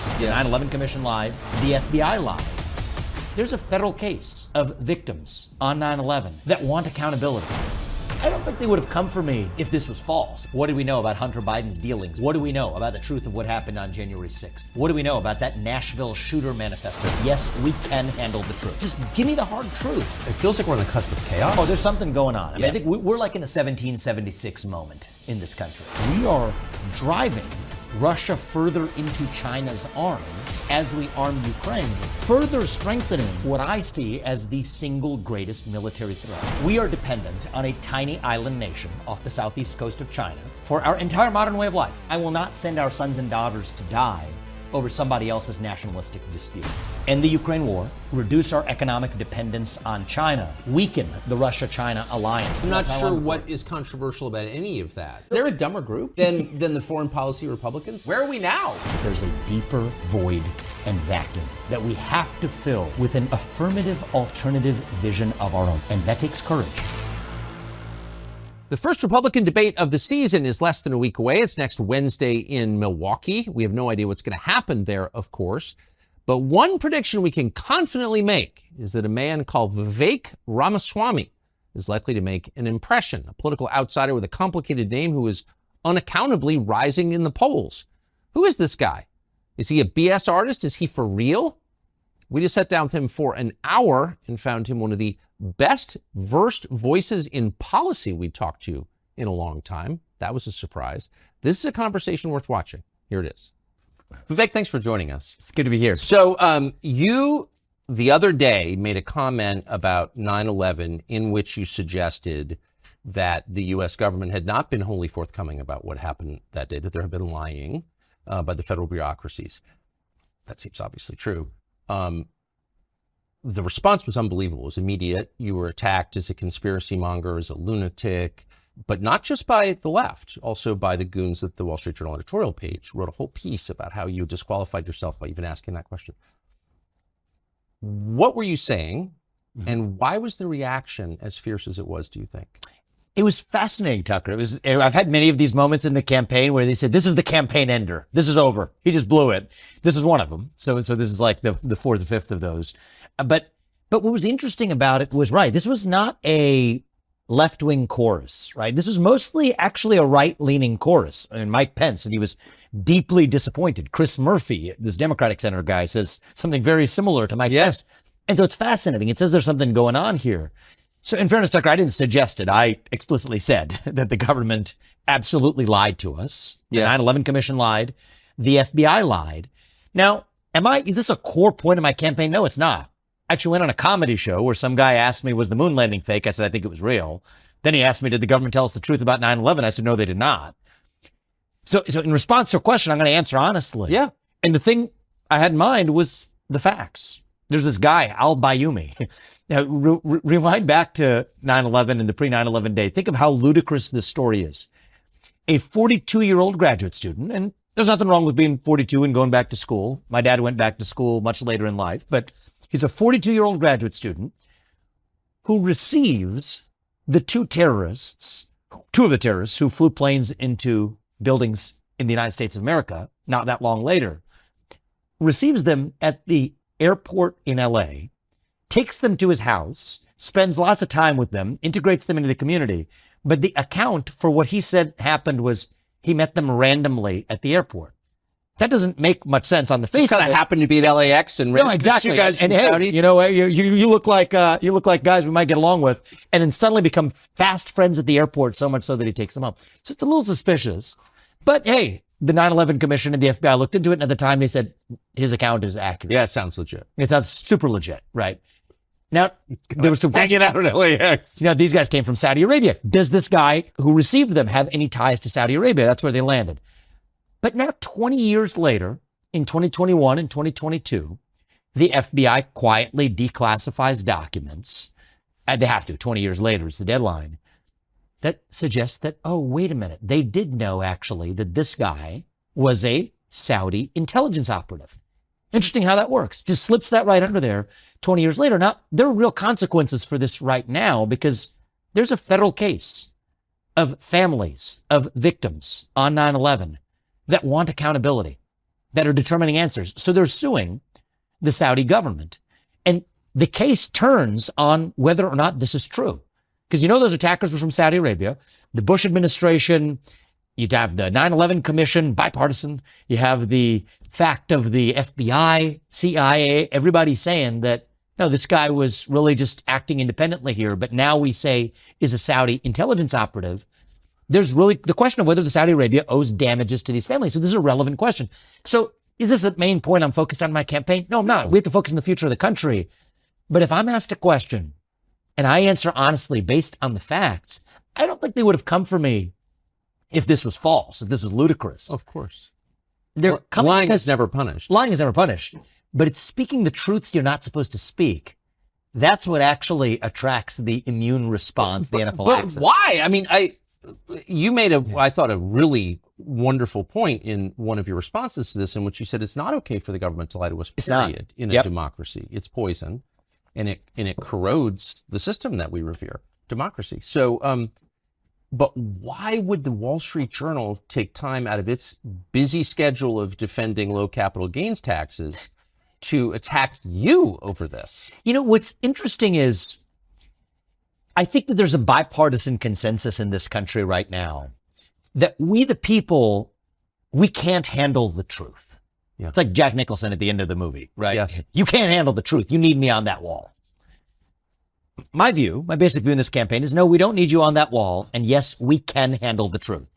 facts. The 9/11 Commission lied. The FBI lied. There's a federal case of victims on 9/11 that want accountability. I don't think they would have come for me if this was false. What do we know about Hunter Biden's dealings? What do we know about the truth of what happened on January 6th? What do we know about that Nashville shooter manifesto? Yes, we can handle the truth. Just give me the hard truth. It feels like we're on the cusp of chaos. Oh, there's something going on. I mean, I think we're like in a 1776 moment in this country. We are driving Russia further into China's arms as we arm Ukraine, further strengthening what I see as the single greatest military threat. We are dependent on a tiny island nation off the southeast coast of China for our entire modern way of life. I will not send our sons and daughters to die over somebody else's nationalistic dispute. End the Ukraine war, reduce our economic dependence on China, weaken the Russia-China alliance. I'm not sure what is controversial about any of that. They're a dumber group than the foreign policy Republicans. Where are we now? There's a deeper void and vacuum that we have to fill with an affirmative alternative vision of our own, and that takes courage. The first Republican debate of the season is less than a week away. It's next Wednesday in Milwaukee. We have no idea what's going to happen there, of course. But one prediction we can confidently make is that a man called Vivek Ramaswamy is likely to make an impression, a political outsider with a complicated name who is unaccountably rising in the polls. Who is this guy? Is he a BS artist? Is he for real? We just sat down with him for an hour and found him one of the best versed voices in policy we talked to in a long time. That was a surprise. This is a conversation worth watching. Here it is. Vivek, thanks for joining us. It's good to be here. So you, the other day, made a comment about 9/11 in which you suggested that the U.S. government had not been wholly forthcoming about what happened that day, that there had been lying by the federal bureaucracies. That seems obviously true. The response was unbelievable. It was immediate. You were attacked as a conspiracy monger, as a lunatic, but not just by the left, also by the goons at the Wall Street Journal editorial page. Wrote a whole piece about how you disqualified yourself by even asking that question. What were you saying, and why was the reaction as fierce as it was, do you think? It was fascinating, Tucker. I've had many of these moments in the campaign where they said, this is the campaign ender. This is over. He just blew it. This is one of them. So this is like the fourth or fifth of those. But what was interesting about it was, right, this was not a left-wing chorus, right? This was mostly actually a right-leaning chorus. And Mike Pence, and he was deeply disappointed. Chris Murphy, this Democratic senator guy, says something very similar to Mike Pence. And so it's fascinating. It says there's something going on here. So in fairness, Tucker, I didn't suggest it. I explicitly said that the government absolutely lied to us. The 9/11 Commission lied. The FBI lied. Now, is this a core point of my campaign? No, it's not. I actually went on a comedy show where some guy asked me, was the moon landing fake? I said, I think it was real. Then he asked me, did the government tell us the truth about 9/11? I said, no, they did not. So in response to a question, I'm going to answer honestly. Yeah. And the thing I had in mind was the facts. There's this guy, al-Bayoumi. Now, rewind back to 9/11 and the pre-9/11 day. Think of how ludicrous this story is. A 42-year-old graduate student, and there's nothing wrong with being 42 and going back to school. My dad went back to school much later in life, but he's a 42-year-old graduate student who receives the two of the terrorists who flew planes into buildings in the United States of America not that long later, receives them at the airport in LA, takes them to his house, spends lots of time with them, integrates them into the community. But the account for what he said happened was he met them randomly at the airport. That doesn't make much sense on the face of it. Kind of happened to be at LAX and no, exactly. You guys from and Saudi. Hey, you know, you look like guys we might get along with, and then suddenly become fast friends at the airport, so much so that he takes them up. So it's a little suspicious. But hey, the 9/11 Commission and the FBI looked into it, and at the time they said his account is accurate. Yeah, it sounds legit. It sounds super legit, right? Now, there was some hanging out at LAX. You know, these guys came from Saudi Arabia. Does this guy who received them have any ties to Saudi Arabia? That's where they landed. But now, 20 years later, in 2021 and 2022, the FBI quietly declassifies documents. And they have to, 20 years later is the deadline. That suggests that, oh, wait a minute. They did know, actually, that this guy was a Saudi intelligence operative. Interesting how that works. Just slips that right under there 20 years later. Now, there are real consequences for this right now because there's a federal case of families of victims on 9/11 that want accountability. that are determining answers. So they're suing the Saudi government. And the case turns on whether or not this is true. Because those attackers were from Saudi Arabia. The Bush administration, you'd have the 9/11 Commission, bipartisan. You have the fact of the FBI, CIA, everybody saying that, no, this guy was really just acting independently here. But now we say is a Saudi intelligence operative. There's really the question of whether the Saudi Arabia owes damages to these families. So this is a relevant question. So is this the main point I'm focused on in my campaign? No, I'm not. We have to focus on the future of the country. But if I'm asked a question and I answer honestly based on the facts, I don't think they would have come for me if this was false, if this was ludicrous. Of course. Lying is never punished. Lying is never punished. But it's speaking the truths you're not supposed to speak. That's what actually attracts the immune response, the anaphylaxis. But why? I mean, you made I thought, a really wonderful point in one of your responses to this, in which you said it's not okay for the government to lie to us, period, in a democracy. It's poison, and it corrodes the system that we revere, democracy. So, but why would the Wall Street Journal take time out of its busy schedule of defending low capital gains taxes to attack you over this? What's interesting is I think that there's a bipartisan consensus in this country right now that we, the people, we can't handle the truth. Yeah. It's like Jack Nicholson at the end of the movie, right? Yes. You can't handle the truth. You need me on that wall. My basic view in this campaign is no, we don't need you on that wall. And yes, we can handle the truth.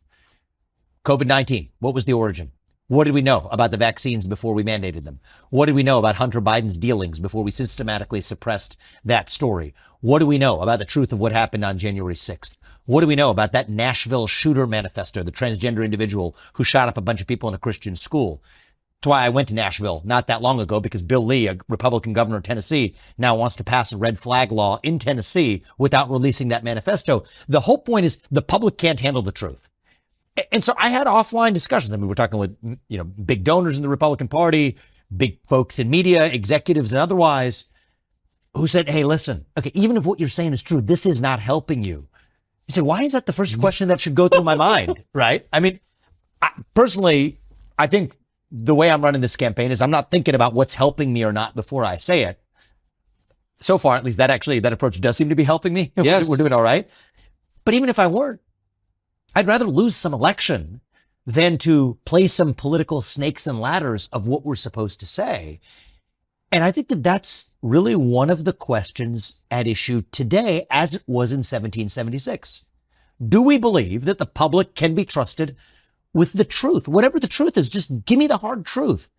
COVID-19, what was the origin? What did we know about the vaccines before we mandated them? What did we know about Hunter Biden's dealings before we systematically suppressed that story? What do we know about the truth of what happened on January 6th? What do we know about that Nashville shooter manifesto, the transgender individual who shot up a bunch of people in a Christian school? That's why I went to Nashville not that long ago, because Bill Lee, a Republican governor of Tennessee, now wants to pass a red flag law in Tennessee without releasing that manifesto. The whole point is the public can't handle the truth. And so I had offline discussions. I mean, we're talking with, big donors in the Republican Party, big folks in media, executives and otherwise, who said, hey, listen, okay, even if what you're saying is true, this is not helping you. You say, why is that the first question that should go through my mind, right? I mean, personally, I think the way I'm running this campaign is I'm not thinking about what's helping me or not before I say it. So far, at least that approach does seem to be helping me. Yes. We're doing all right. But even if I weren't, I'd rather lose some election than to play some political snakes and ladders of what we're supposed to say. And I think that that's really one of the questions at issue today, as it was in 1776. Do we believe that the public can be trusted with the truth? Whatever the truth is, just give me the hard truth.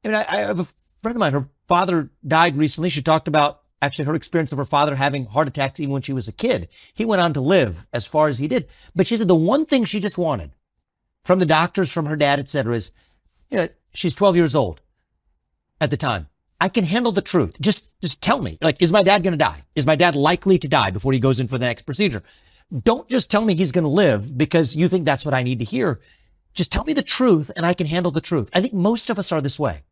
I mean, I have a friend of mine, her father died recently. She talked about actually her experience of her father having heart attacks even when she was a kid. He went on to live as far as he did. But she said the one thing she just wanted from the doctors, from her dad, et cetera, is, she's 12 years old at the time. I can handle the truth. Just tell me, is my dad going to die? Is my dad likely to die before he goes in for the next procedure? Don't just tell me he's going to live because you think that's what I need to hear. Just tell me the truth and I can handle the truth. I think most of us are this way.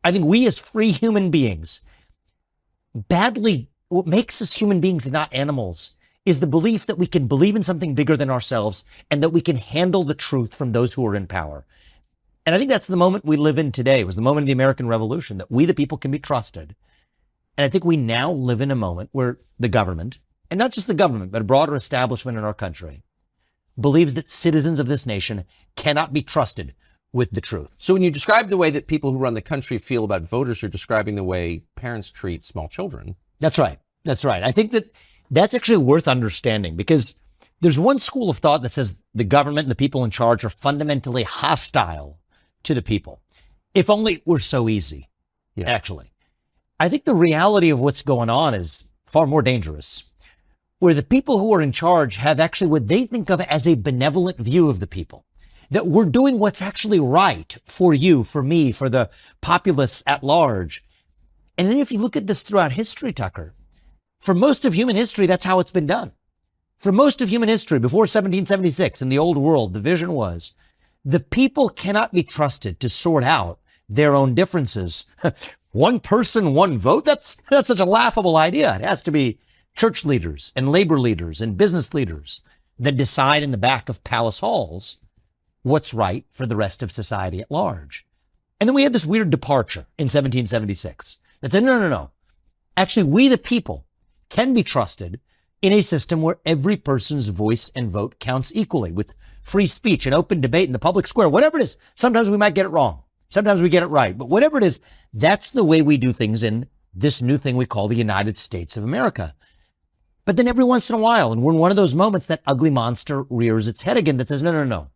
I think we as free human beings, what makes us human beings and not animals is the belief that we can believe in something bigger than ourselves and that we can handle the truth from those who are in power. And I think that's the moment we live in today. It was the moment of the American Revolution, that we, the people, can be trusted. And I think we now live in a moment where the government, and not just the government, but a broader establishment in our country, believes that citizens of this nation cannot be trusted with the truth. So when you describe the way that people who run the country feel about voters, you're describing the way parents treat small children. That's right. That's right. I think that that's actually worth understanding, because there's one school of thought that says the government and the people in charge are fundamentally hostile to the people. If only it were so easy, actually. I think the reality of what's going on is far more dangerous, where the people who are in charge have actually what they think of as a benevolent view of the people, that we're doing what's actually right for you, for me, for the populace at large. And then if you look at this throughout history, Tucker, for most of human history, that's how it's been done. For most of human history, before 1776 in the old world, the vision was the people cannot be trusted to sort out their own differences. One person, one vote? That's such a laughable idea. It has to be church leaders and labor leaders and business leaders that decide in the back of palace halls what's right for the rest of society at large. And then we had this weird departure in 1776 that said, no. Actually, we the people can be trusted in a system where every person's voice and vote counts equally, with free speech and open debate in the public square, whatever it is. Sometimes we might get it wrong. Sometimes we get it right. But whatever it is, that's the way we do things in this new thing we call the United States of America. But then every once in a while, and we're in one of those moments, that ugly monster rears its head again that says, no.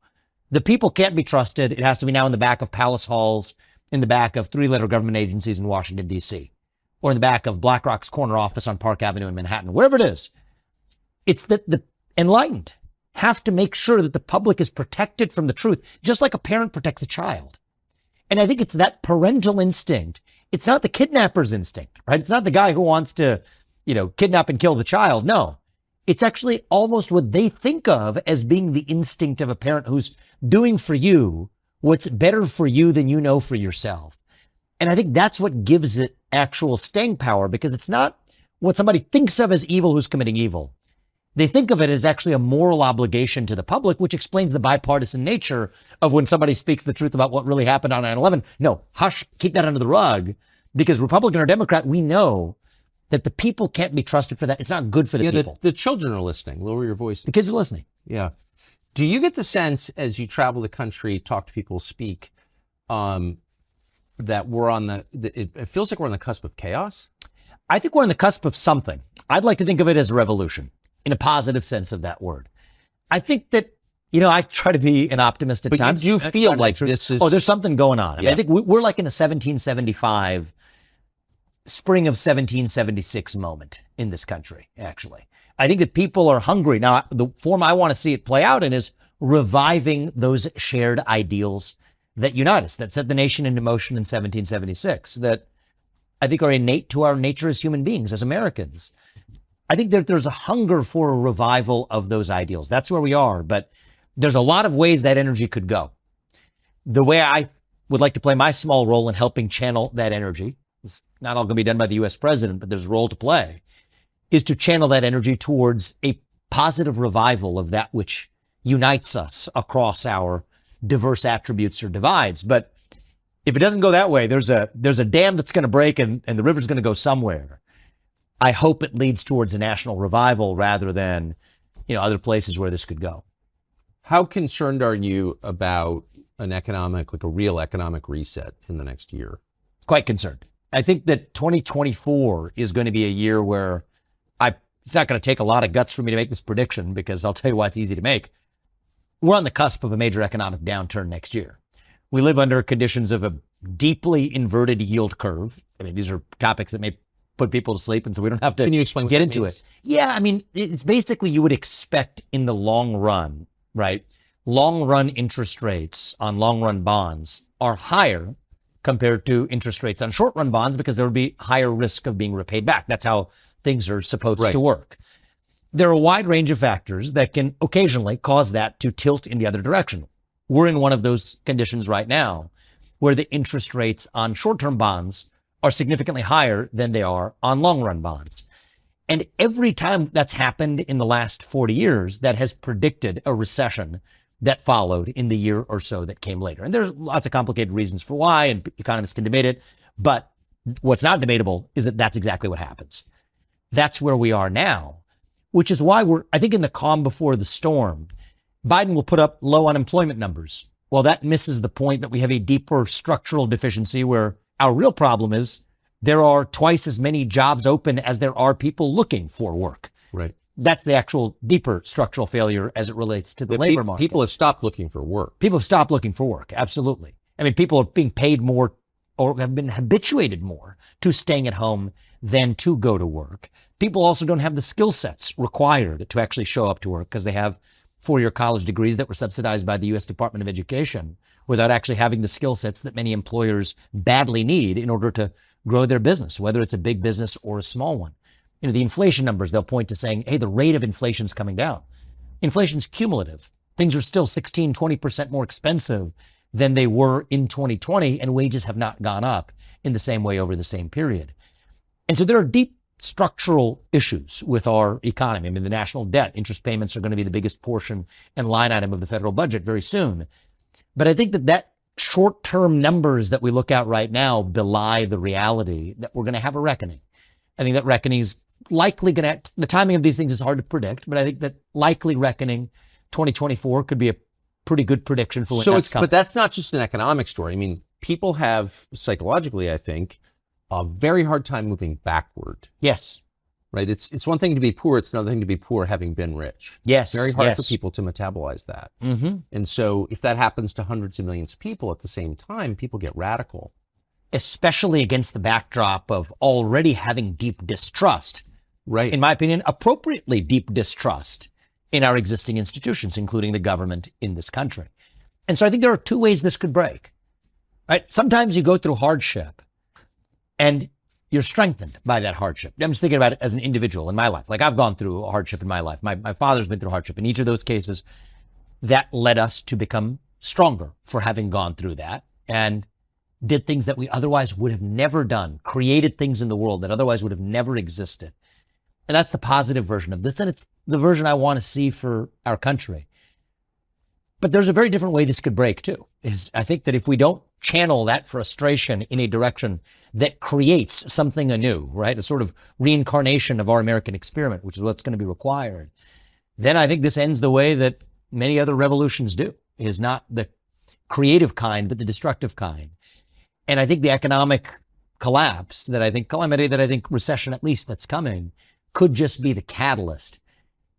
The people can't be trusted. It has to be now in the back of palace halls, in the back of three-letter government agencies in Washington, D.C., or in the back of BlackRock's corner office on Park Avenue in Manhattan, wherever it is. It's that the enlightened have to make sure that the public is protected from the truth, just like a parent protects a child. And I think it's that parental instinct. It's not the kidnapper's instinct, right? It's not the guy who wants to, kidnap and kill the child. No, it's actually almost what they think of as being the instinct of a parent who's doing for you what's better for you than you know for yourself. And I think that's what gives it actual staying power, because it's not what somebody thinks of as evil who's committing evil. They think of it as actually a moral obligation to the public, which explains the bipartisan nature of when somebody speaks the truth about what really happened on 9/11. No, hush, keep that under the rug, because Republican or Democrat, we know that the people can't be trusted for that. It's not good for the people. The children are listening. Lower your voice. The kids are listening. Yeah. Do you get the sense as you travel the country, talk to people, speak, that we're on it feels like we're on the cusp of chaos? I think we're on the cusp of something. I'd like to think of it as a revolution, in a positive sense of that word. I think that, I try to be an optimist at times. But you feel like this is... Oh, there's something going on. I think we're like in a 1775, spring of 1776 moment in this country, actually. I think that people are hungry. Now, the form I want to see it play out in is reviving those shared ideals that unite us, that set the nation into motion in 1776, that I think are innate to our nature as human beings, as Americans. I think that there's a hunger for a revival of those ideals. That's where we are. But there's a lot of ways that energy could go. The way I would like to play my small role in helping channel that energy, it's not all going to be done by the U.S. president, but there's a role to play, is to channel that energy towards a positive revival of that which unites us across our diverse attributes or divides. But if it doesn't go that way, there's a dam that's going to break and the river's going to go somewhere. I hope it leads towards a national revival rather than, other places where this could go. How concerned are you about a real economic reset in the next year? Quite concerned. I think that 2024 is going to be a year where it's not going to take a lot of guts for me to make this prediction, because I'll tell you why it's easy to make. We're on the cusp of a major economic downturn next year. We live under conditions of a deeply inverted yield curve. I mean, these are topics that may put people to sleep, and so we don't have to Can you explain get into it. Yeah, I mean, it's basically you would expect in the long run, right? Long run interest rates on long run bonds are higher compared to interest rates on short run bonds, because there would be higher risk of being repaid back. That's how things are supposed to work. There are a wide range of factors that can occasionally cause that to tilt in the other direction. We're in one of those conditions right now, where the interest rates on short-term bonds are significantly higher than they are on long-run bonds. And every time that's happened in the last 40 years, that has predicted a recession that followed in the year or so that came later. And there's lots of complicated reasons for why, and economists can debate it. But what's not debatable is that that's exactly what happens. That's where we are now, which is why I think in the calm before the storm, Biden will put up low unemployment numbers. Well, that misses the point that we have a deeper structural deficiency, where our real problem is there are twice as many jobs open as there are people looking for work. Right. That's the actual deeper structural failure as it relates to the labor market. People have stopped looking for work. People have stopped looking for work. Absolutely. I mean, people are being paid more, or have been habituated more to staying at home than to go to work. People also don't have the skill sets required to actually show up to work, because they have four-year college degrees that were subsidized by the U.S. Department of Education without actually having the skill sets that many employers badly need in order to grow their business, whether it's a big business or a small one. The inflation numbers, they'll point to saying, hey, the rate of inflation is coming down. Inflation's cumulative. Things are still 16, 20% more expensive than they were in 2020, and wages have not gone up in the same way over the same period. And so there are deep structural issues with our economy. I mean, the national debt, interest payments are going to be the biggest portion and line item of the federal budget very soon. But I think that short-term numbers that we look at right now belie the reality that we're going to have a reckoning. I think that reckoning is likely going to, the timing of these things is hard to predict, but I think that likely reckoning 2024 could be a pretty good prediction for when that's coming. But that's not just an economic story. I mean, people have psychologically, I think, a very hard time moving backward. Yes. Right? It's one thing to be poor. It's another thing to be poor having been rich. Yes. Very hard for people to metabolize that. Mm-hmm. And so if that happens to hundreds of millions of people at the same time, people get radical. Especially against the backdrop of already having deep distrust. Right. In my opinion, appropriately deep distrust in our existing institutions, including the government in this country. And so I think there are two ways this could break. Right? Sometimes you go through hardship and you're strengthened by that hardship. I'm just thinking about it as an individual in my life. Like I've gone through a hardship in my life. My father's been through hardship. In each of those cases, that led us to become stronger for having gone through that and did things that we otherwise would have never done, created things in the world that otherwise would have never existed. And that's the positive version of this. And it's the version I want to see for our country. But there's a very different way this could break too. I think that if we don't channel that frustration in a direction that creates something anew, right? A sort of reincarnation of our American experiment, which is what's going to be required. Then I think this ends the way that many other revolutions do, is not the creative kind, but the destructive kind. And I think the economic collapse calamity that I think recession at least that's coming could just be the catalyst.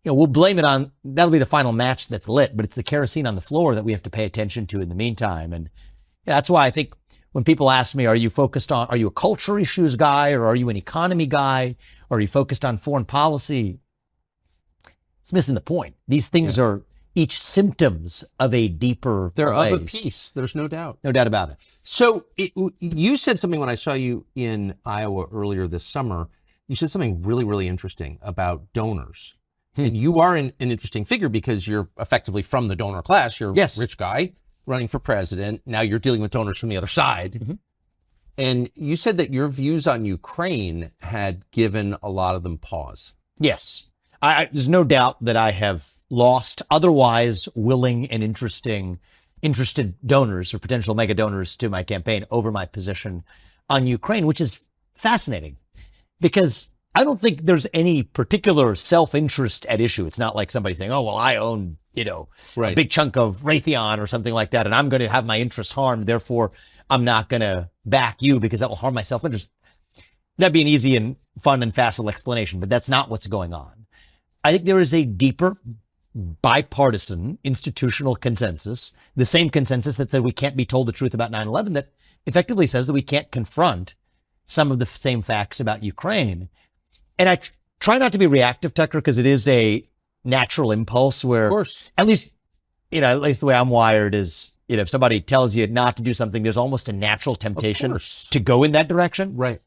We'll blame it on, that'll be the final match that's lit, but it's the kerosene on the floor that we have to pay attention to in the meantime. And that's why I think when people ask me, are you a culture issues guy, or are you an economy guy, or are you focused on foreign policy? It's missing the point. These things are each symptoms of a deeper They're place. of a piece. There's no doubt. No doubt about it. So you said something when I saw you in Iowa earlier this summer. You said something really, really interesting about donors. And you are an interesting figure because you're effectively from the donor class. You're a rich guy running for president. Now you're dealing with donors from the other side. Mm-hmm. And you said that your views on Ukraine had given a lot of them pause. Yes. There's no doubt that I have lost otherwise willing and interested donors or potential mega donors to my campaign over my position on Ukraine, which is fascinating because I don't think there's any particular self-interest at issue. It's not like somebody saying, oh, well, I own, a big chunk of Raytheon or something like that, and I'm going to have my interests harmed. Therefore, I'm not going to back you because that will harm my self-interest. That'd be an easy and fun and facile explanation, but that's not what's going on. I think there is a deeper bipartisan institutional consensus, the same consensus that said we can't be told the truth about 9/11, that effectively says that we can't confront some of the same facts about Ukraine. And I try not to be reactive, Tucker, because it is a natural impulse where, of course, at least the way I'm wired is, if somebody tells you not to do something, there's almost a natural temptation to go in that direction. Right.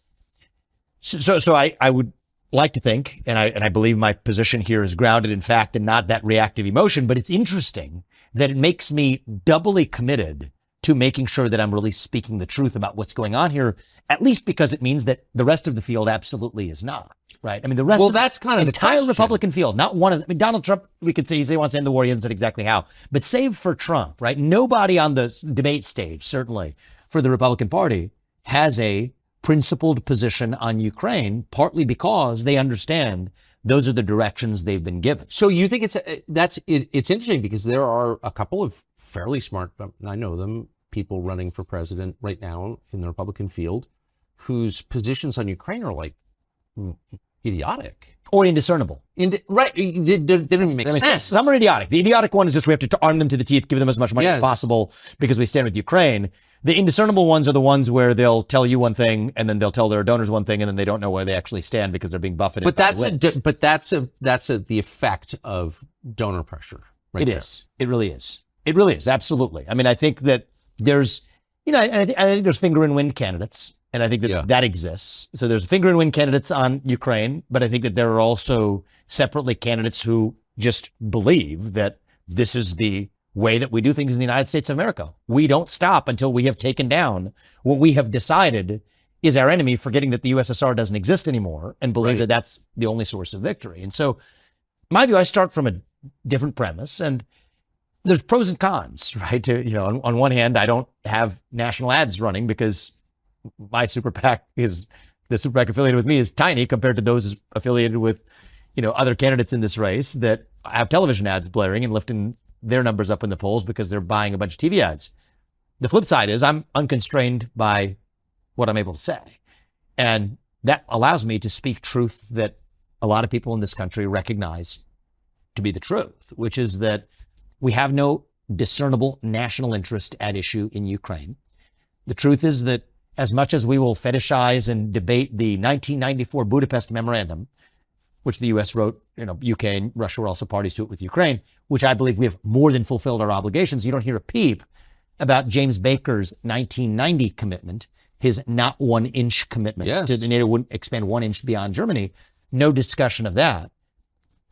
So I would like to think, and I believe my position here is grounded in fact and not that reactive emotion, but it's interesting that it makes me doubly committed to making sure that I'm really speaking the truth about what's going on here, at least because it means that the rest of the field absolutely is not. Right. I mean, the rest of that's kind of the entire question. Republican field, not one of them. I mean, Donald Trump, we could say he wants to end the war. He hasn't said exactly how, but save for Trump, right? Nobody on the debate stage, certainly for the Republican Party, has a principled position on Ukraine, partly because they understand those are the directions they've been given. So you think it's interesting because there are a couple of fairly smart, I know them, people running for president right now in the Republican field whose positions on Ukraine are like idiotic. Or indiscernible. Right. They don't even make sense. Some are idiotic. The idiotic one is just we have to arm them to the teeth, give them as much money as possible because we stand with Ukraine. The indiscernible ones are the ones where they'll tell you one thing and then they'll tell their donors one thing and then they don't know where they actually stand because they're being buffeted. But that's the effect of donor pressure. Right. It is. It really is. It really is. Absolutely. I mean, I think that there's, I think there's finger in wind candidates. And I think that that exists. So there's finger and wind candidates on Ukraine, but I think that there are also separately candidates who just believe that this is the way that we do things in the United States of America. We don't stop until we have taken down what we have decided is our enemy, forgetting that the USSR doesn't exist anymore and believe that that's the only source of victory. And so my view, I start from a different premise. And there's pros and cons, right? On one hand, I don't have national ads running because my super PAC the super PAC affiliated with me is tiny compared to those affiliated with, other candidates in this race that have television ads blaring and lifting their numbers up in the polls because they're buying a bunch of TV ads. The flip side is I'm unconstrained by what I'm able to say. And that allows me to speak truth that a lot of people in this country recognize to be the truth, which is that we have no discernible national interest at issue in Ukraine. The truth is that as much as we will fetishize and debate the 1994 Budapest Memorandum, which the U.S. wrote, UK and Russia were also parties to it with Ukraine, which I believe we have more than fulfilled our obligations. You don't hear a peep about James Baker's 1990 commitment, his not 1 inch commitment to the NATO wouldn't expand 1 inch beyond Germany. No discussion of that.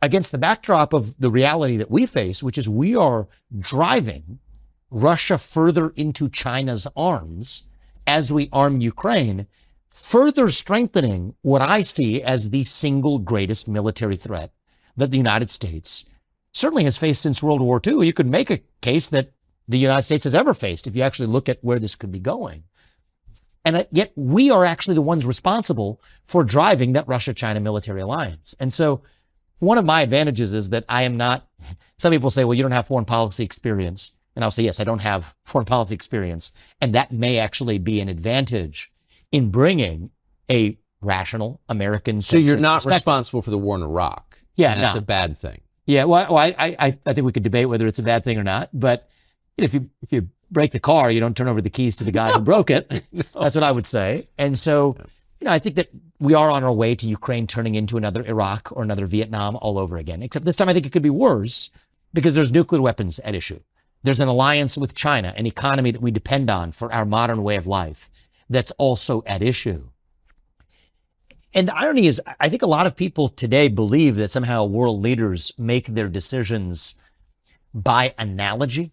Against the backdrop of the reality that we face, which is we are driving Russia further into China's arms as we arm Ukraine, further strengthening what I see as the single greatest military threat that the United States certainly has faced since World War II. You could make a case that the United States has ever faced if you actually look at where this could be going. And yet we are actually the ones responsible for driving that Russia-China military alliance. And so one of my advantages is that I am not, some people say, well, you don't have foreign policy experience. And I'll say, yes, I don't have foreign policy experience. And that may actually be an advantage in bringing a rational American. So you're not responsible for the war in Iraq. Yeah, and that's a bad thing. Yeah, well, I think we could debate whether it's a bad thing or not. But if you break the car, you don't turn over the keys to the guy who broke it. That's what I would say. And so, I think that we are on our way to Ukraine turning into another Iraq or another Vietnam all over again. Except this time I think it could be worse because there's nuclear weapons at issue. There's an alliance with China, an economy that we depend on for our modern way of life that's also at issue. And the irony is, I think a lot of people today believe that somehow world leaders make their decisions by analogy.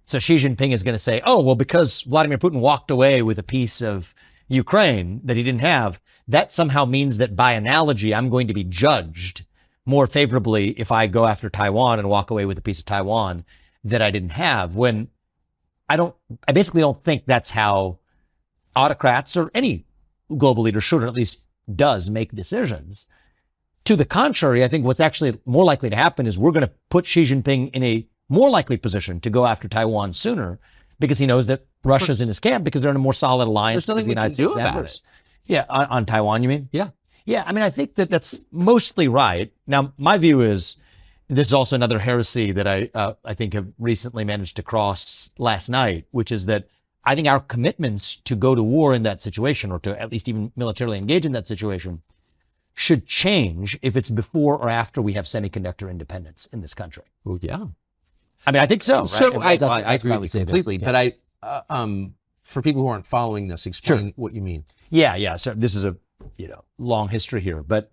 So Xi Jinping is going to say, oh, well, because Vladimir Putin walked away with a piece of Ukraine that he didn't have, that somehow means that by analogy, I'm going to be judged more favorably if I go after Taiwan and walk away with a piece of Taiwan that I didn't have, when I basically don't think that's how autocrats or any global leader should, or at least does, make decisions. To the contrary, I think what's actually more likely to happen is we're going to put Xi Jinping in a more likely position to go after Taiwan sooner because he knows that Russia's in his camp because they're in a more solid alliance. There's nothing we can do about it. Yeah, on Taiwan, you mean? Yeah. Yeah, I mean, I think that that's mostly right. Now, my view is, this is also another heresy that I think have recently managed to cross last night, which is that I think our commitments to go to war in that situation, or to at least even militarily engage in that situation, should change if it's before or after we have semiconductor independence in this country. Well, yeah. I mean, I think so. Right? So I agree with you completely, yeah. But for people who aren't following this, explain what you mean. Yeah. So this is a long history here, but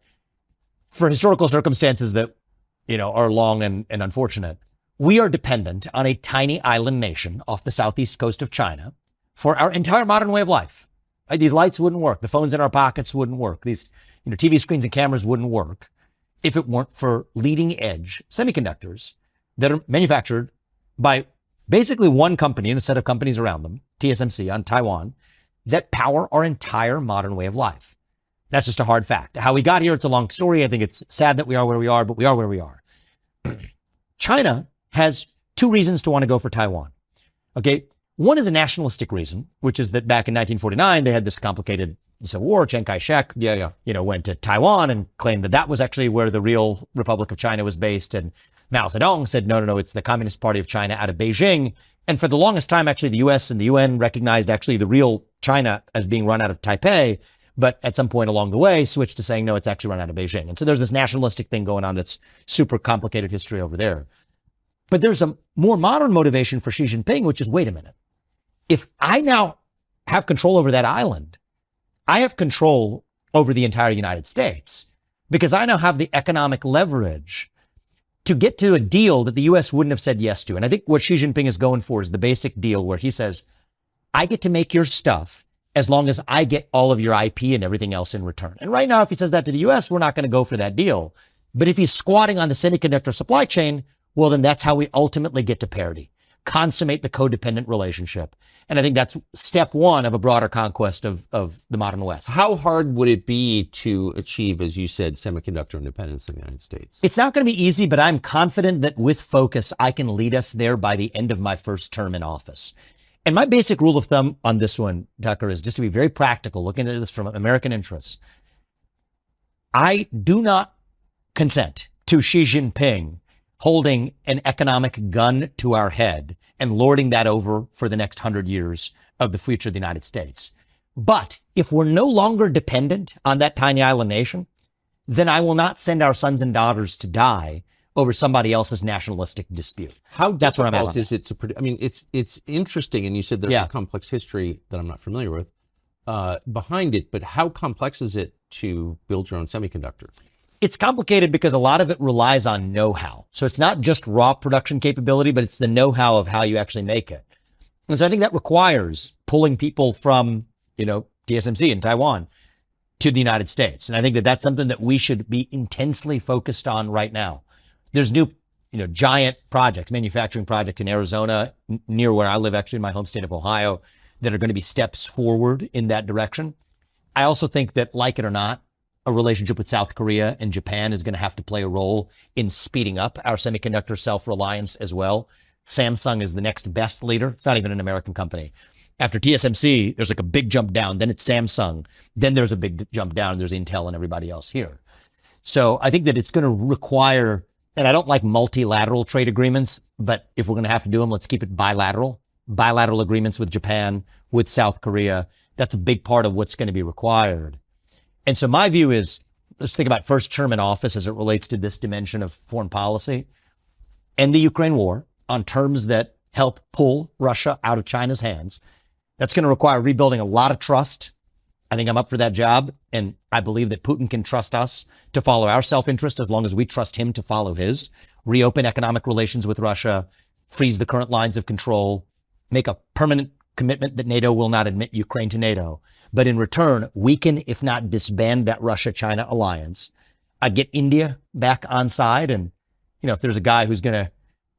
for historical circumstances that are long and unfortunate, we are dependent on a tiny island nation off the southeast coast of China for our entire modern way of life. Right? These lights wouldn't work. The phones in our pockets wouldn't work. These TV screens and cameras wouldn't work if it weren't for leading edge semiconductors that are manufactured by basically one company and a set of companies around them, TSMC on Taiwan, that power our entire modern way of life. That's just a hard fact. How we got here, it's a long story. I think it's sad that we are where we are, but we are where we are. China has two reasons to want to go for Taiwan. Okay. One is a nationalistic reason, which is that back in 1949, they had this complicated civil war. Chiang Kai-shek, went to Taiwan and claimed that that was actually where the real Republic of China was based. And Mao Zedong said, no, it's the Communist Party of China out of Beijing. And for the longest time, actually, the US and the UN recognized actually the real China as being run out of Taipei. But at some point along the way, switched to saying, no, it's actually run out of Beijing. And so there's this nationalistic thing going on that's super complicated history over there. But there's a more modern motivation for Xi Jinping, which is, wait a minute. If I now have control over that island, I have control over the entire United States because I now have the economic leverage to get to a deal that the U.S. wouldn't have said yes to. And I think what Xi Jinping is going for is the basic deal where he says, I get to make your stuff as long as I get all of your IP and everything else in return. And right now, if he says that to the U.S., we're not going to go for that deal. But if he's squatting on the semiconductor supply chain, well, then that's how we ultimately get to parity, consummate the codependent relationship. And I think that's step one of a broader conquest of the modern West. How hard would it be to achieve, as you said, semiconductor independence in the United States? It's not going to be easy, but I'm confident that with focus, I can lead us there by the end of my first term in office. And my basic rule of thumb on this one, Tucker, is just to be very practical, looking at this from American interests. I do not consent to Xi Jinping holding an economic gun to our head and lording that over for the next 100 years of the future of the United States. But if we're no longer dependent on that tiny island nation, then I will not send our sons and daughters to die over somebody else's nationalistic dispute. How That's where I'm difficult at is it to predict? I mean, it's interesting, and you said there's a complex history that I'm not familiar with behind it, but how complex is it to build your own semiconductor? It's complicated because a lot of it relies on know-how. So it's not just raw production capability, but it's the know-how of how you actually make it. And so I think that requires pulling people from, TSMC in Taiwan to the United States. And I think that that's something that we should be intensely focused on right now. There's new, giant projects, manufacturing projects in Arizona, near where I live, actually in my home state of Ohio, that are going to be steps forward in that direction. I also think that, like it or not, a relationship with South Korea and Japan is going to have to play a role in speeding up our semiconductor self-reliance as well. Samsung is the next best leader. It's not even an American company. After TSMC, there's like a big jump down. Then it's Samsung. Then there's a big jump down. There's Intel and everybody else here. So I think that it's going to require, and I don't like multilateral trade agreements, but if we're going to have to do them, let's keep it bilateral. Bilateral agreements with Japan, with South Korea. That's a big part of what's going to be required. And so my view is, let's think about first term in office as it relates to this dimension of foreign policy. End the Ukraine war on terms that help pull Russia out of China's hands. That's going to require rebuilding a lot of trust. I think I'm up for that job. And I believe that Putin can trust us to follow our self-interest as long as we trust him to follow his. Reopen economic relations with Russia, freeze the current lines of control, make a permanent commitment that NATO will not admit Ukraine to NATO. But in return, weaken, if not disband, that Russia-China alliance. I'd get India back on side. And, if there's a guy who's going to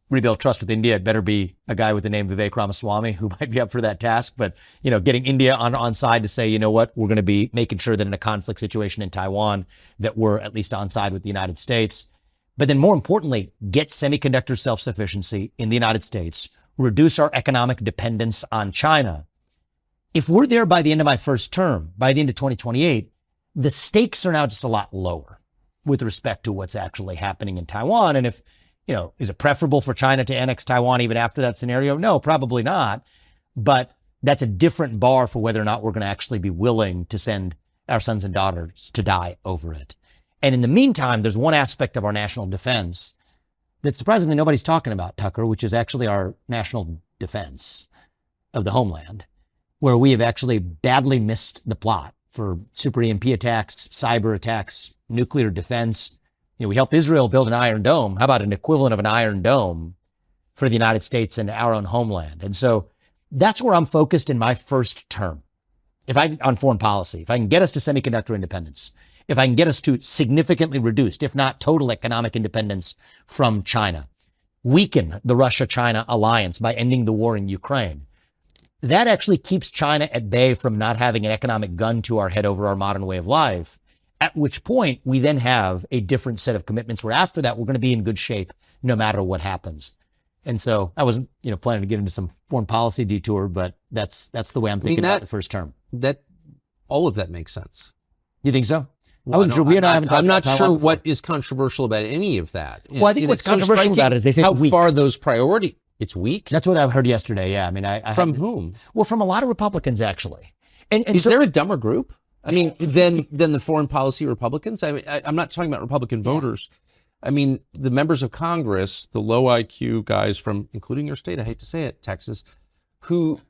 rebuild trust with India, it better be a guy with the name Vivek Ramaswamy, who might be up for that task. But, getting India on side to say, you know what, we're going to be making sure that in a conflict situation in Taiwan, that we're at least on side with the United States. But then more importantly, get semiconductor self-sufficiency in the United States, reduce our economic dependence on China. If we're there by the end of my first term, by the end of 2028, the stakes are now just a lot lower with respect to what's actually happening in Taiwan. And if, is it preferable for China to annex Taiwan even after that scenario? No, probably not. But that's a different bar for whether or not we're going to actually be willing to send our sons and daughters to die over it. And in the meantime, there's one aspect of our national defense that surprisingly nobody's talking about, Tucker, which is actually our national defense of the homeland, where we have actually badly missed the plot for super EMP attacks, cyber attacks, nuclear defense. We helped Israel build an Iron Dome. How about an equivalent of an Iron Dome for the United States and our own homeland? And so that's where I'm focused in my first term. On foreign policy, if I can get us to semiconductor independence, if I can get us to significantly reduced, if not total economic independence from China, weaken the Russia-China alliance by ending the war in Ukraine, that actually keeps China at bay from not having an economic gun to our head over our modern way of life, at which point we then have a different set of commitments where after that, we're going to be in good shape no matter what happens. And so I wasn't, planning to get into some foreign policy detour, but that's the way I'm thinking about the first term. All of that makes sense. You think so? Well, I'm not sure what is controversial about any of that. Well, I think what's controversial about it is they say how far those priority. It's weak. That's what I heard yesterday. Yeah, I mean, from whom? Well, from a lot of Republicans actually. And is there a dumber group? I mean, than the foreign policy Republicans? I'm not talking about Republican voters. I mean, the members of Congress, the low IQ guys from, including your state, I hate to say it, Texas, who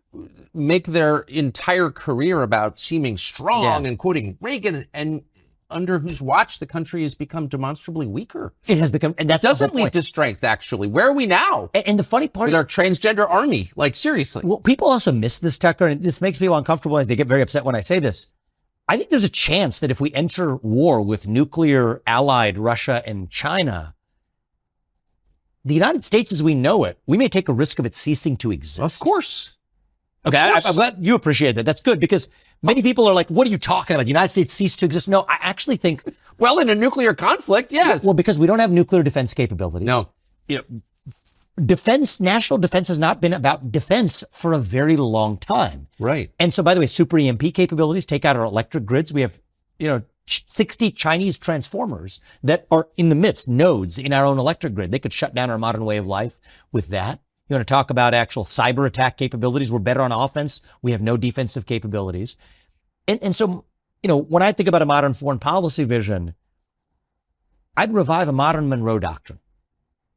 make their entire career about seeming strong and quoting Reagan, and under whose watch the country has become demonstrably weaker. It has become, and that doesn't lead to strength, actually. Where are we now? And the funny part is our transgender army, like seriously. Well, people also miss this, Tucker, and this makes people uncomfortable as they get very upset when I say this. I think there's a chance that if we enter war with nuclear allied Russia and China, the United States as we know it, we may take a risk of it ceasing to exist. Of course. Okay, I'm glad you appreciate that. That's good because many people are like, what are you talking about? The United States ceased to exist. No, I actually think. Well, in a nuclear conflict, yes. Well, because we don't have nuclear defense capabilities. No. National defense has not been about defense for a very long time. Right. And so, by the way, super EMP capabilities take out our electric grids. We have, 60 Chinese transformers that are in the midst, nodes in our own electric grid. They could shut down our modern way of life with that. You want to talk about actual cyber attack capabilities? We're better on offense. We have no defensive capabilities. And so, when I think about a modern foreign policy vision, I'd revive a modern Monroe Doctrine.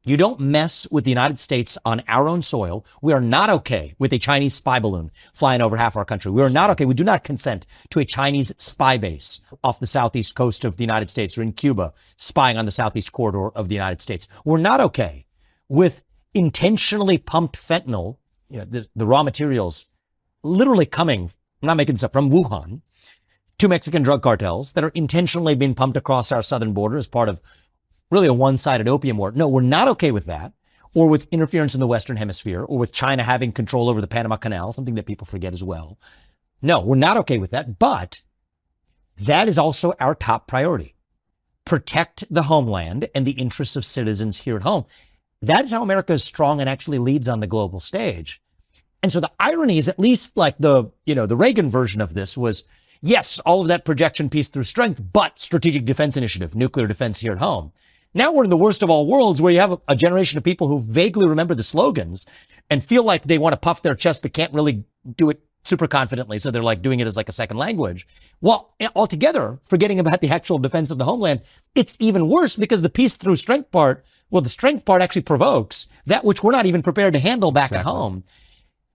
You don't mess with the United States on our own soil. We are not okay with a Chinese spy balloon flying over half our country. We are not okay. We do not consent to a Chinese spy base off the southeast coast of the United States or in Cuba spying on the southeast corridor of the United States. We're not okay with intentionally pumped fentanyl, the raw materials literally coming, I'm not making this up, from Wuhan to Mexican drug cartels that are intentionally being pumped across our southern border as part of really a one-sided opium war. No, we're not okay with that, or with interference in the Western Hemisphere, or with China having control over the Panama Canal, something that people forget as well. No, we're not okay with that, but that is also our top priority. Protect the homeland and the interests of citizens here at home. That is how America is strong and actually leads on the global stage. And so the irony is, at least like the Reagan version of this was, yes, all of that projection peace through strength, but strategic defense initiative, nuclear defense here at home. Now we're in the worst of all worlds where you have a generation of people who vaguely remember the slogans and feel like they want to puff their chest, but can't really do it super confidently. So they're like doing it as like a second language. Well, altogether, forgetting about the actual defense of the homeland, it's even worse because the peace through strength part, the strength part actually provokes that which we're not even prepared to handle back at home.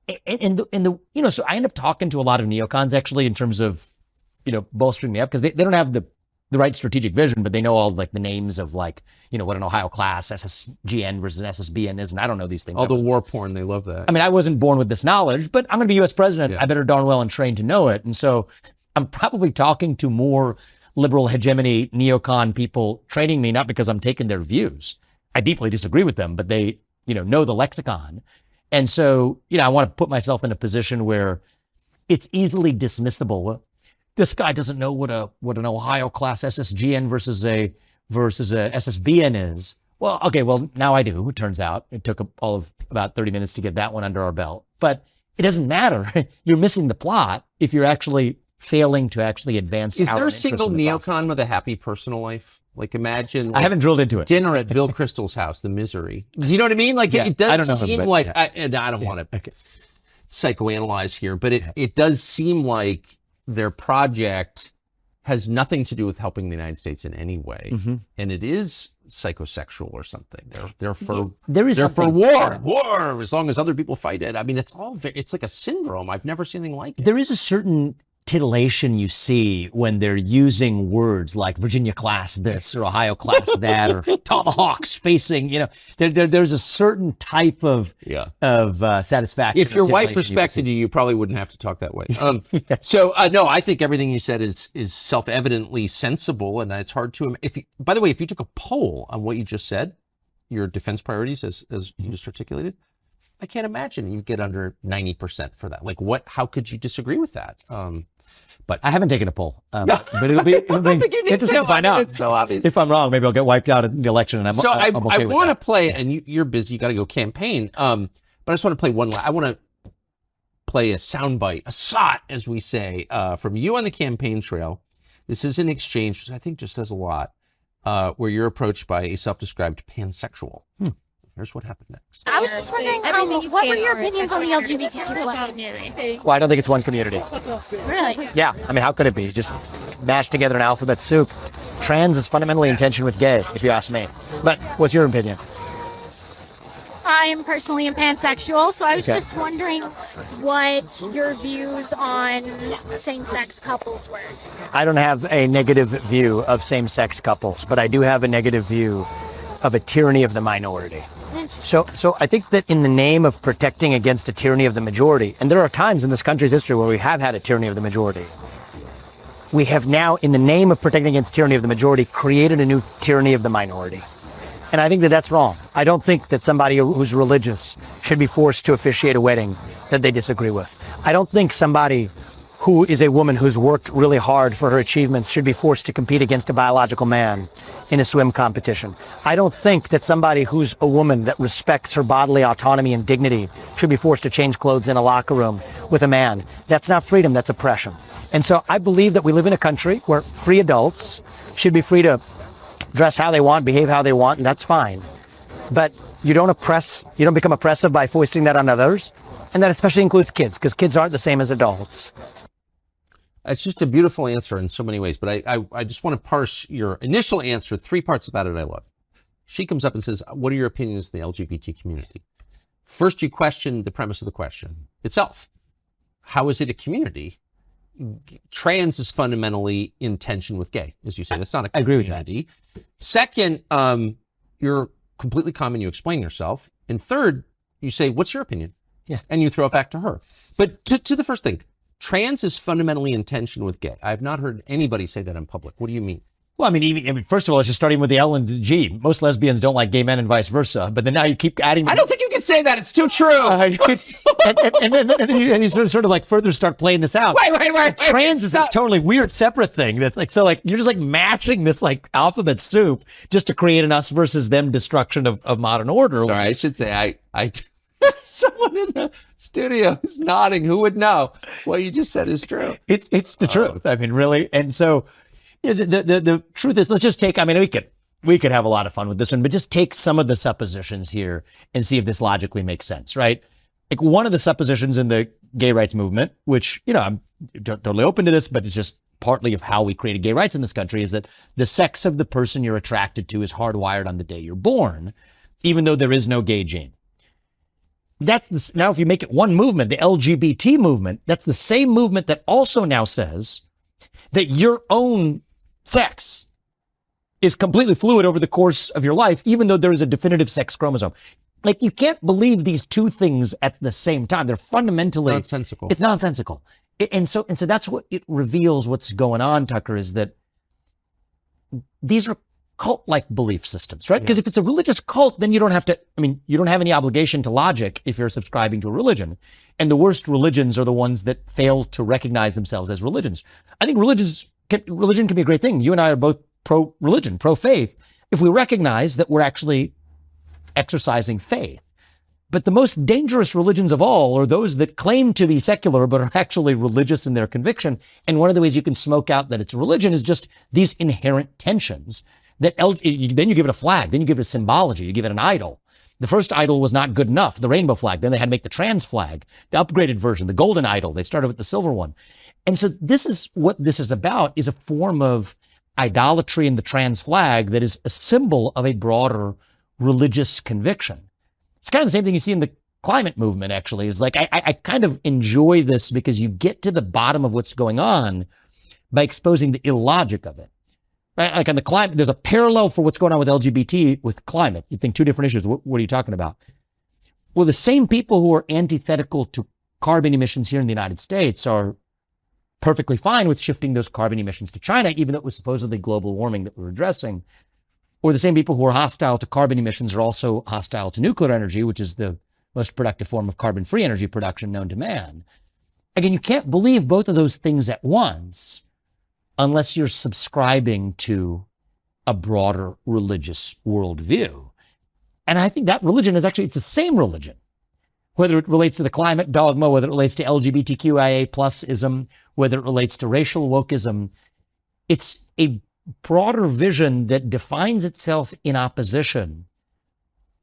So I end up talking to a lot of neocons actually in terms of, bolstering me up because they don't have the right strategic vision, but they know all like the names of like, what an Ohio class, SSGN versus SSBN is. And I don't know these things. All the war porn, they love that. I mean, I wasn't born with this knowledge, but I'm going to be US president. Yeah. I better darn well and trained to know it. And so I'm probably talking to more liberal hegemony neocon people training me, not because I'm taking their views. I deeply disagree with them, but they, know the lexicon. And so, I want to put myself in a position where it's easily dismissible. This guy doesn't know what an Ohio class SSGN versus a SSBN is. Well, okay, now I do. It turns out it took all of about 30 minutes to get that one under our belt, but it doesn't matter. You're missing the plot if you're actually failing to actually advance. Is there a single neocon with a happy personal life? Like imagine, I haven't drilled into it. Dinner at Bill Kristol's house, the misery. Do you know what I mean? Like it does seem like, I don't want to psychoanalyze here, but it does seem like their project has nothing to do with helping the United States in any way, and it is psychosexual or something. They're for war as long as other people fight it. I mean, it's like a syndrome. I've never seen anything like it. There is a certain titillation you see when they're using words like Virginia class this or Ohio class that or tomahawks facing, there's a certain type of satisfaction. If your wife respected you probably wouldn't have to talk that way. So no, I think everything you said is self-evidently sensible, and it's hard to, by the way, if you took a poll on what you just said, your defense priorities as you just articulated, I can't imagine you get under 90% for that. Like how could you disagree with that? But I haven't taken a poll. But it'll be interesting to find out. It's so obvious. If I'm wrong, maybe I'll get wiped out in the election. And I okay want to play, and you're busy, you got to go campaign. But I just want to play I want to play a soundbite, a SOT, as we say, from you on the campaign trail. This is an exchange, which I think just says a lot, where you're approached by a self-described pansexual. Here's what happened next. I was just wondering, what were your opinions on the LGBTQ plus community? Well, I don't think it's one community. Really? Yeah. I mean, how could it be? Just mashed together an alphabet soup. Trans is fundamentally in tension with gay, if you ask me. But what's your opinion? I'm personally a pansexual, so I was just wondering what your views on same-sex couples were. I don't have a negative view of same-sex couples, but I do have a negative view of a tyranny of the minority. So I think that in the name of protecting against a tyranny of the majority, and there are times in this country's history where we have had a tyranny of the majority, we have now, in the name of protecting against tyranny of the majority, created a new tyranny of the minority. And I think that that's wrong. I don't think that somebody who's religious should be forced to officiate a wedding that they disagree with. I don't think somebody who is a woman who's worked really hard for her achievements should be forced to compete against a biological man in a swim competition. I don't think that somebody who's a woman that respects her bodily autonomy and dignity should be forced to change clothes in a locker room with a man. That's not freedom, that's oppression. And so I believe that we live in a country where free adults should be free to dress how they want, behave how they want, and that's fine. But you don't become oppressive by foisting that on others. And that especially includes kids, because kids aren't the same as adults. It's just a beautiful answer in so many ways, but I just want to parse your initial answer. 3 parts about it I love. She comes up and says, what are your opinions of the LGBT community? First, you question the premise of the question itself. How is it a community? Trans is fundamentally in tension with gay, as you say. That's not a community. I agree with that. Second, you're completely calm and you explain yourself. And third, you say, what's your opinion? Yeah. And you throw it back to her. But to the first thing, trans is fundamentally in tension with gay. I have not heard anybody say that in public. What do you mean? Well, I mean, first of all, it's just starting with the L and the G. Most lesbians don't like gay men and vice versa. But then now you keep adding. I don't think you can say that. It's too true. And you sort of like further start playing this out. Wait. Trans is this totally weird separate thing. That's like, so like, you're just like mashing this like alphabet soup just to create an us versus them destruction of modern order. Sorry, I should say I someone in the studio is nodding. Who would know? What you just said is true. It's the truth. I mean, really. And so the truth is, let's just take, I mean, we could have a lot of fun with this one, but just take some of the suppositions here and see if this logically makes sense, right? Like one of the suppositions in the gay rights movement, which, I'm totally open to this, but it's just partly of how we created gay rights in this country, is that the sex of the person you're attracted to is hardwired on the day you're born, even though there is no gay gene. Now, if you make it one movement, the LGBT movement, that's the same movement that also now says that your own sex is completely fluid over the course of your life, even though there is a definitive sex chromosome. Like, you can't believe these two things at the same time. They're fundamentally nonsensical. It's nonsensical. And so that's what it reveals what's going on, Tucker, is that these are cult-like belief systems, right? Because if it's a religious cult, then you don't have any obligation to logic if you're subscribing to a religion. And the worst religions are the ones that fail to recognize themselves as religions. I think religion can be a great thing. You and I are both pro-religion, pro-faith, if we recognize that we're actually exercising faith. But the most dangerous religions of all are those that claim to be secular but are actually religious in their conviction. And one of the ways you can smoke out that it's a religion is just these inherent tensions. Then you give it a flag, then you give it a symbology, you give it an idol. The first idol was not good enough, the rainbow flag. Then they had to make the trans flag, the upgraded version, the golden idol. They started with the silver one. And so this is what this is about, is a form of idolatry in the trans flag that is a symbol of a broader religious conviction. It's kind of the same thing you see in the climate movement, actually, is like, I kind of enjoy this because you get to the bottom of what's going on by exposing the illogic of it. Right? Like on the climate, there's a parallel for what's going on with LGBT with climate. You think two different issues. What are you talking about? Well, the same people who are antithetical to carbon emissions here in the United States are perfectly fine with shifting those carbon emissions to China, even though it was supposedly global warming that we were addressing. Or the same people who are hostile to carbon emissions are also hostile to nuclear energy, which is the most productive form of carbon-free energy production known to man. Again, you can't believe both of those things at once unless you're subscribing to a broader religious worldview. And I think that religion is actually, it's the same religion, whether it relates to the climate dogma, whether it relates to LGBTQIA plus-ism, whether it relates to racial wokeism. It's a broader vision that defines itself in opposition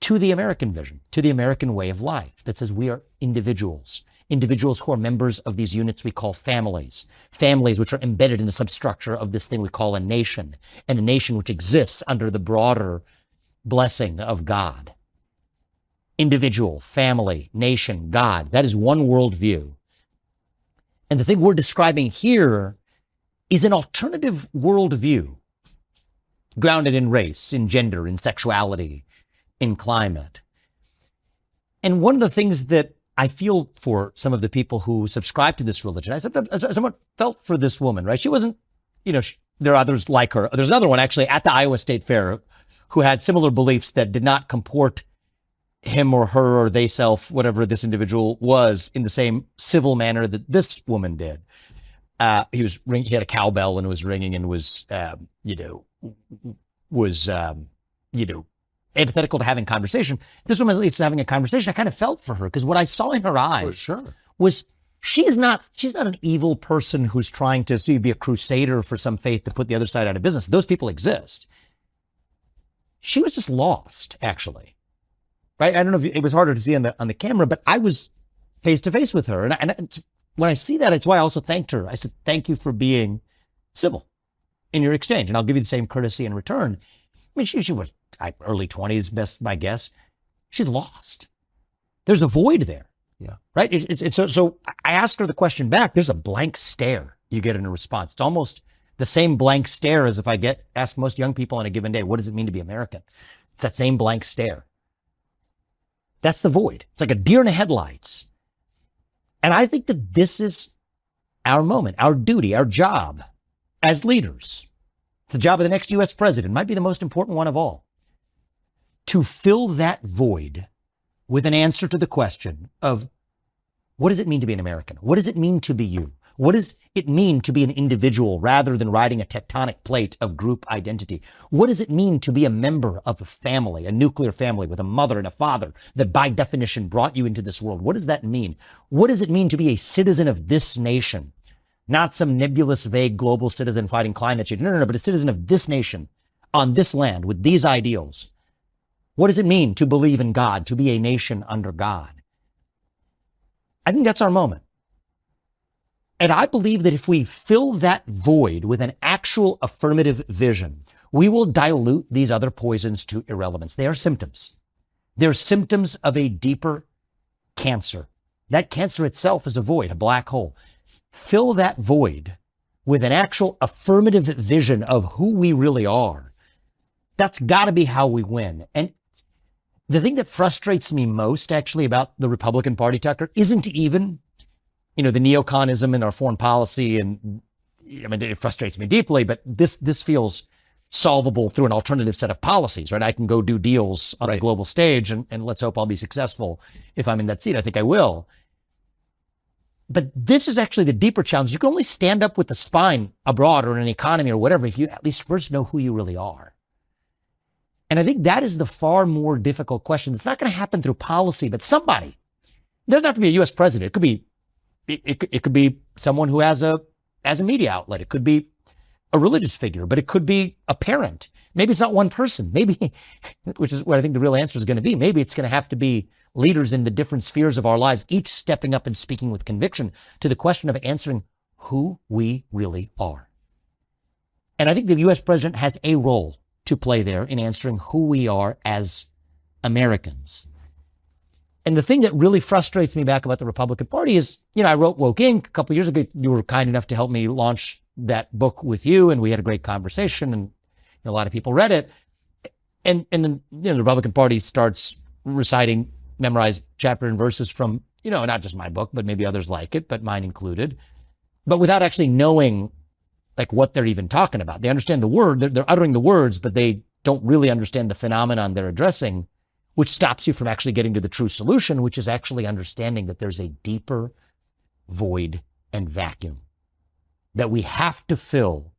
to the American vision, to the American way of life, that says we are individuals who are members of these units we call families which are embedded in the substructure of this thing we call a nation, and a nation which exists under the broader blessing of God. Individual, family, nation, God, that is one worldview. And the thing we're describing here is an alternative worldview grounded in race, in gender, in sexuality, in climate. And one of the things that I feel for some of the people who subscribe to this religion, I somewhat felt for this woman, right? She wasn't, there are others like her. There's another one actually at the Iowa State Fair who had similar beliefs that did not comport him or her or they self, whatever this individual was, in the same civil manner that this woman did. He had a cowbell and was ringing and was antithetical to having conversation. This woman, at least having a conversation, I kind of felt for her, because what I saw in her eyes was she's not an evil person who's trying to be a crusader for some faith to put the other side out of business. Those people exist. She was just lost, actually. Right? I don't know if it was harder to see on the camera, but I was face to face with her. And when I see that, it's why I also thanked her. I said, thank you for being civil in your exchange. And I'll give you the same courtesy in return. I mean, she was early 20s, best my guess. She's lost. There's a void there. Yeah. Right? So I asked her the question back. There's a blank stare you get in a response. It's almost the same blank stare as if I ask most young people on a given day, what does it mean to be American? It's that same blank stare. That's the void. It's like a deer in the headlights. And I think that this is our moment, our duty, our job as leaders. It's the job of the next U.S. president, might be the most important one of all, to fill that void with an answer to the question of, what does it mean to be an American? What does it mean to be you? What does it mean to be an individual rather than riding a tectonic plate of group identity? What does it mean to be a member of a family, a nuclear family with a mother and a father that by definition brought you into this world? What does that mean? What does it mean to be a citizen of this nation? Not some nebulous, vague global citizen fighting climate change. No, but a citizen of this nation on this land with these ideals. What does it mean to believe in God, to be a nation under God? I think that's our moment. And I believe that if we fill that void with an actual affirmative vision, we will dilute these other poisons to irrelevance. They are symptoms. They're symptoms of a deeper cancer. That cancer itself is a void, a black hole. Fill that void with an actual affirmative vision of who we really are. That's got to be how we win. And the thing that frustrates me most, actually, about the Republican Party, Tucker, isn't even the neoconism in our foreign policy. And I mean, it frustrates me deeply, but this feels solvable through an alternative set of policies, right? I can go do deals on a global stage and let's hope I'll be successful if I'm in that seat. I think I will. But this is actually the deeper challenge. You can only stand up with the spine abroad or in an economy or whatever if you at least first know who you really are. And I think that is the far more difficult question. It's not going to happen through policy, but somebody. It doesn't have to be a U.S. president. It could be It could be someone who has a media outlet. It could be a religious figure, but it could be a parent. Maybe it's not one person. Maybe, which is what I think the real answer is going to be. Maybe it's going to have to be leaders in the different spheres of our lives, each stepping up and speaking with conviction to the question of answering who we really are. And I think the U.S. president has a role to play there in answering who we are as Americans. And the thing that really frustrates me back about the Republican Party is, I wrote Woke Inc. a couple of years ago. You were kind enough to help me launch that book with you, and we had a great conversation, and a lot of people read it. And then the Republican Party starts reciting memorized chapter and verses from, not just my book, but maybe others like it, but mine included, but without actually knowing what they're even talking about. They understand the word, they're uttering the words, but they don't really understand the phenomenon they're addressing, which stops you from actually getting to the true solution, which is actually understanding that there's a deeper void and vacuum that we have to fill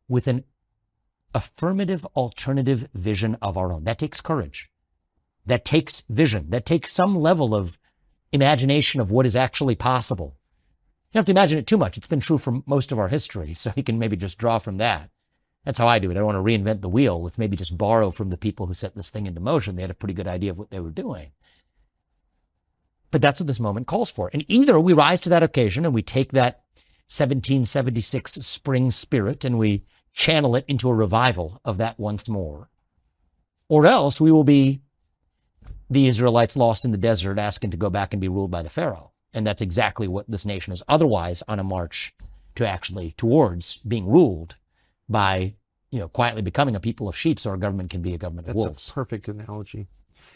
with an affirmative alternative vision of our own. That takes courage. That takes vision. That takes some level of imagination of what is actually possible. You don't have to imagine it too much. It's been true for most of our history, so you can maybe just draw from that. That's how I do it. I don't want to reinvent the wheel. Let's maybe just borrow from the people who set this thing into motion. They had a pretty good idea of what they were doing. But that's what this moment calls for. And either we rise to that occasion and we take that 1776 spring spirit and we channel it into a revival of that once more, or else we will be the Israelites lost in the desert asking to go back and be ruled by the Pharaoh. And that's exactly what this nation is otherwise on a march to actually towards being ruled by, quietly becoming a people of sheep so our government can be a government of wolves. That's a perfect analogy.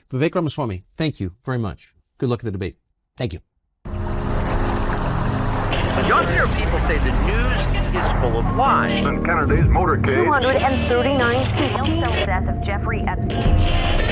Vivek Ramaswamy, thank you very much. Good luck at the debate. Thank you. You'll hear people say the news is full of lies. In Kennedy's motorcade. 239 people. The death of Jeffrey Epstein.